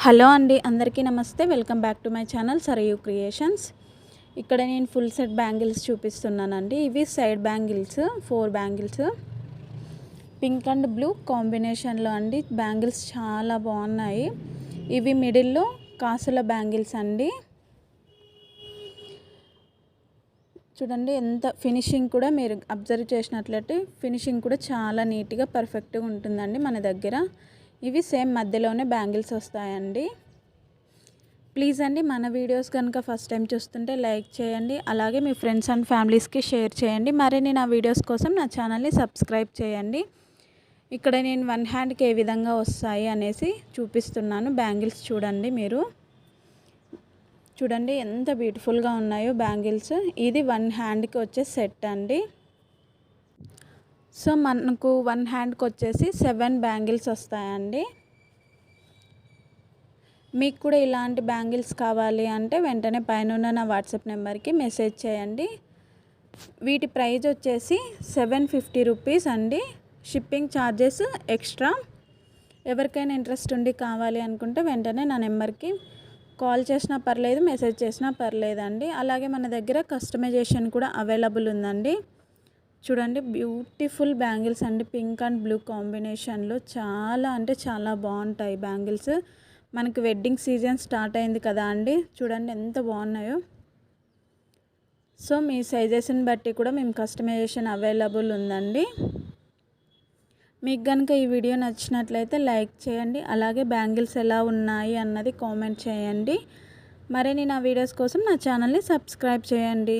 Hello అండి, అందరికీ నమస్తే. Welcome back to my channel Sarayu creations. ఇక్కడ నేను ఫుల్ సెట్ బ్యాంగిల్స్ చూపిస్తున్నానండి. ఇవి side bangles, 4 bangles pink and blue కాంబినేషన్లో అండి. బ్యాంగిల్స్ చాలా బాగున్నాయి. ఇవి మిడిల్లో కాసుల బ్యాంగిల్స్ అండి. చూడండి ఎంత ఫినిషింగ్ కూడా మీరు అబ్జర్వ్ చేసినట్లయితే ఫినిషింగ్ కూడా చాలా నీట్గా పర్ఫెక్ట్గా ఉంటుందండి మన దగ్గర. ఇవి సేమ్ మధ్యలోనే బ్యాంగిల్స్ వస్తాయండి. ప్లీజ్ అండి, మన వీడియోస్ కనుక ఫస్ట్ టైం చూస్తుంటే లైక్ చేయండి, అలాగే మీ ఫ్రెండ్స్ అండ్ ఫ్యామిలీస్కి షేర్ చేయండి. మరిన్ని నా వీడియోస్ కోసం నా ఛానల్ని సబ్స్క్రైబ్ చేయండి. ఇక్కడ నేను 1 హ్యాండ్కి ఏ విధంగా వస్తాయి అనేసి చూపిస్తున్నాను. బ్యాంగిల్స్ చూడండి, మీరు చూడండి ఎంత బ్యూటిఫుల్గా ఉన్నాయో బ్యాంగిల్స్. ఇది 1 హ్యాండ్కి వచ్చే సెట్ అండి. సో మనకు 1 హ్యాండ్కి వచ్చేసి 7 బ్యాంగిల్స్ వస్తాయండి. మీకు కూడా ఇలాంటి బ్యాంగిల్స్ కావాలి అంటే వెంటనే పైన నా వాట్సాప్ నెంబర్కి మెసేజ్ చేయండి. వీటి ప్రైస్ వచ్చేసి 750 రూపీస్ అండి. Shipping charges extra. ఎవరికైనా ఇంట్రెస్ట్ ఉండి కావాలి అనుకుంటే వెంటనే నా నెంబర్కి కాల్ చేసినా పర్లేదు, మెసేజ్ చేసినా పర్లేదండి. అలాగే మన దగ్గర కస్టమైజేషన్ కూడా అవైలబుల్ ఉందండి. చూడండి బ్యూటిఫుల్ బ్యాంగిల్స్ అండి. పింక్ అండ్ బ్లూ కాంబినేషన్లో చాలా అంటే చాలా బాగుంటాయి బ్యాంగిల్స్. మనకి వెడ్డింగ్ సీజన్ స్టార్ట్ అయింది కదా అండి. చూడండి ఎంత బాగున్నాయో. సో మీ సైజెస్ని బట్టి కూడా మేము కస్టమైజేషన్ అవైలబుల్ ఉందండి. మీకు కనుక ఈ వీడియో నచ్చినట్లయితే లైక్ చేయండి, అలాగే బ్యాంగిల్స్ ఎలా ఉన్నాయి అన్నది కామెంట్ చేయండి. మరిన్ని నా వీడియోస్ కోసం నా ఛానల్ని సబ్స్క్రైబ్ చేయండి.